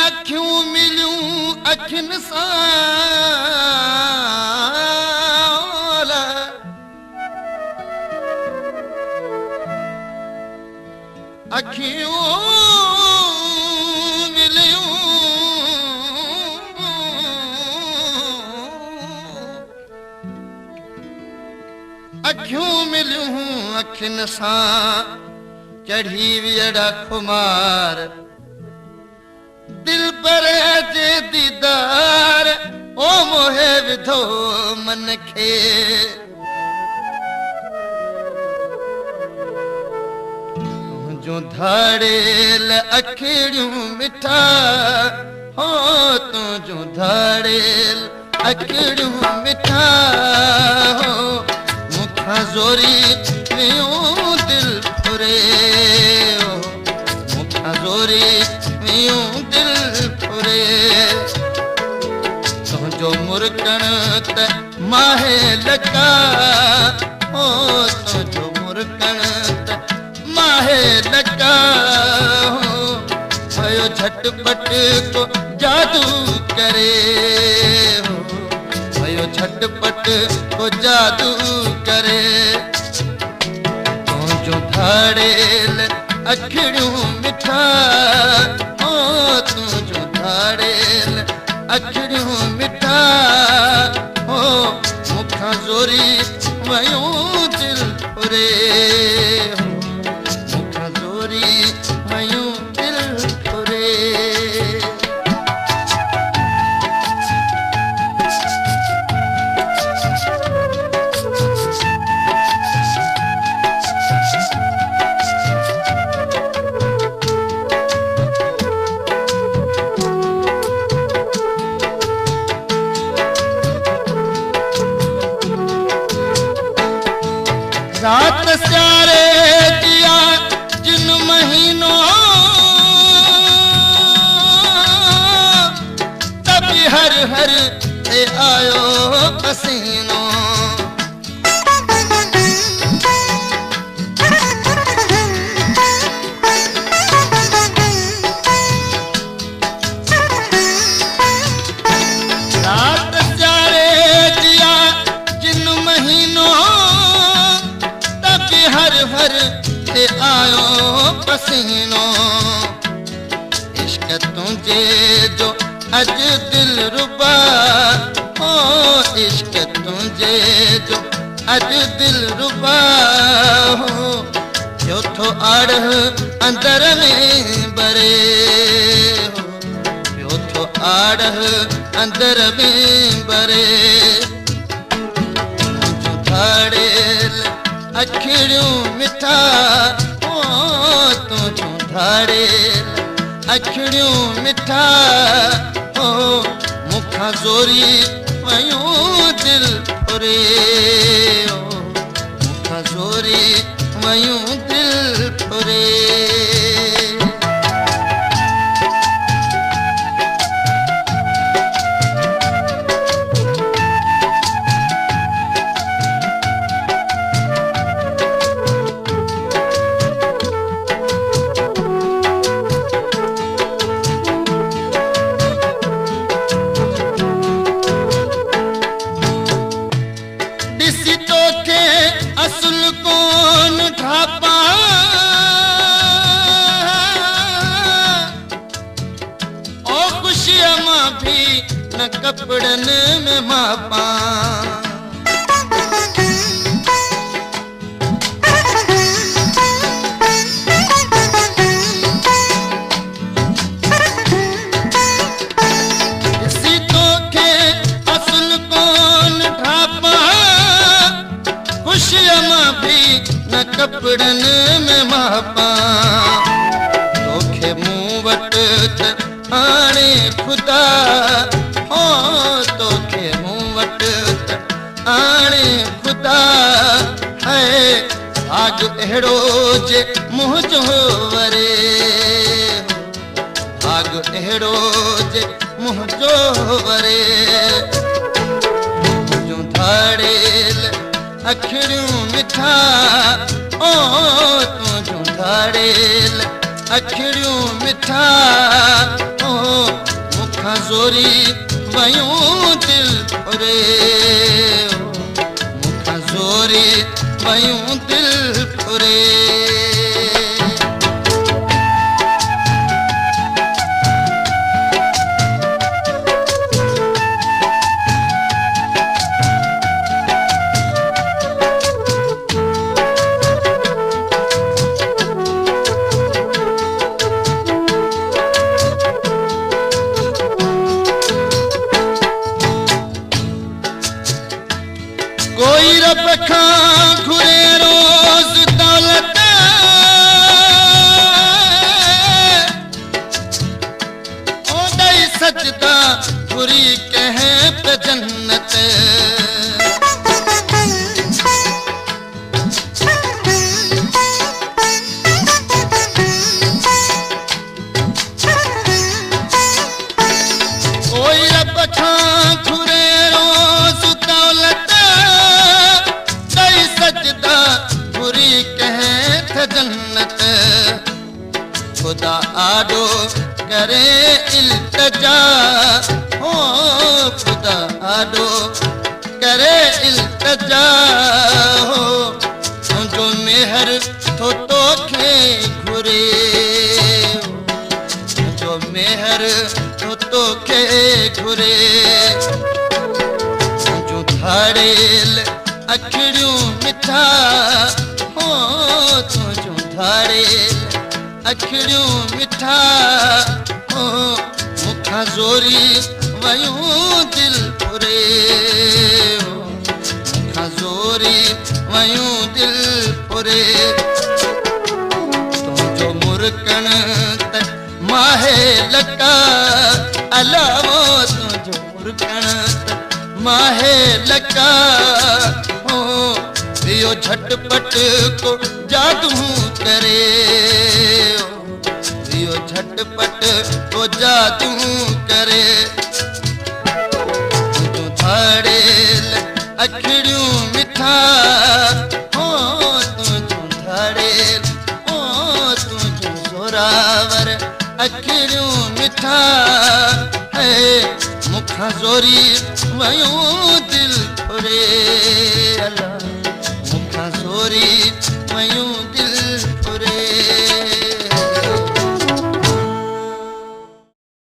अखियूं मिलियूं अखियुनि सां अखियूं मिलियूं अखियूं मिलियूं अखियुनि सां चढ़ी वियड़ा खुमार दिल पर जे दीदार ओ मोहे विधो मन खे तुंहिंजूं धाड़ेल अखियूं मिठा हो तुंहिंजूं धाड़ेल अखियूं मिठा हो मुखां ज़ोरी वियूं दिल फुरे हो मुखां ज़ोरी वियूं दिल फुरे तुंहिंजो मुरकण त माहे लका हो तुंहिंजो मुरकण त माहे लका हो भयो झटपट को जादू करे हो भयो झटपट को जादू करे तुंहिंजो धाड़ेल अखियूं मिठा हो तुंहिंजो धाड़ेल अखियूं मिठा हो मुखां ज़ोरी वयूं दिल फुरे हो मुखां ज़ोरी वयूं दिल फुरे रात स्यारे दिया जिन महीनों तभी हर हर से आयो पसीनो रात स्यारे दिया जिन महीनों हर हर से आयो पसीनो इश्क तुझे जो अज दिल रुबा हो इश्क तुझे जो अज दिल रुबा हो जो थो आड़ अंदर में बरे हो जो थो आड़ अंदर में बरे जो धाड़ेल अखियूं मिठा हो तुंहिंजूं धाड़ेल अखियूं मिठा हो मुखां ज़ोरी वयूं दिल फुरे हो मुखां ज़ोरी वयूं दिल फुरे असुल कोन ढापा ओ खुशियां मां भी न कपड़न में मापा कपड़न में मापा तोखे मूं वटि त आणे खुदा हो तोखे मूं वटि त आणे खुदा है भाग अहिड़ो जे मुंहिंजो वरे भाग अहिड़ो जे मुंहिंजो वरे मुंहिंजो धाड़ेल अखियूं मिठा ओ तुंहिंजूं धाड़ेल अखिड़ियूं मिठा ओ मुखां ज़ोरी वयूं दिल फुरे मुखां ज़ोरी वयूं दिल फुरे कोई रब खां घुरे रोज़ दौलत ओ ॾेई सजदा घुरी कंहिं पे जन्नत कोई रब खां घुरे रोज़ दौलत सजदा बुरी कहे जन्नत खुदा आडो करे इल्तजा हो खुदा आडो करे इल्तजा हो तुझो मेहर थो तोखे घुरे तुझो मेहर थो तोखे घुरे तुझो धाड़ेल अखिड़ियूं मिठा हो तुझो धाड़ेल अखिड़ियूं मिठा हो मुखां ज़ोरी वयूं दिल फुरे मुखां ज़ोरी वयूं दिल फुरे तुझो मुरकण त माहे लका अलावो तुझो मुरकण त माहे लका यो झटपट को जादू करे यो झटपट को जादू करे तुझो धाड़ेल अखिड़ियूं मिठा हो तुझो धाड़ेल ओ तुझो ज़ोरावर अखिड़ियूं मिठा है मुखां ज़ोरी वयूं दिल फुरे अल्लाह मुखां ज़ोरी वयूं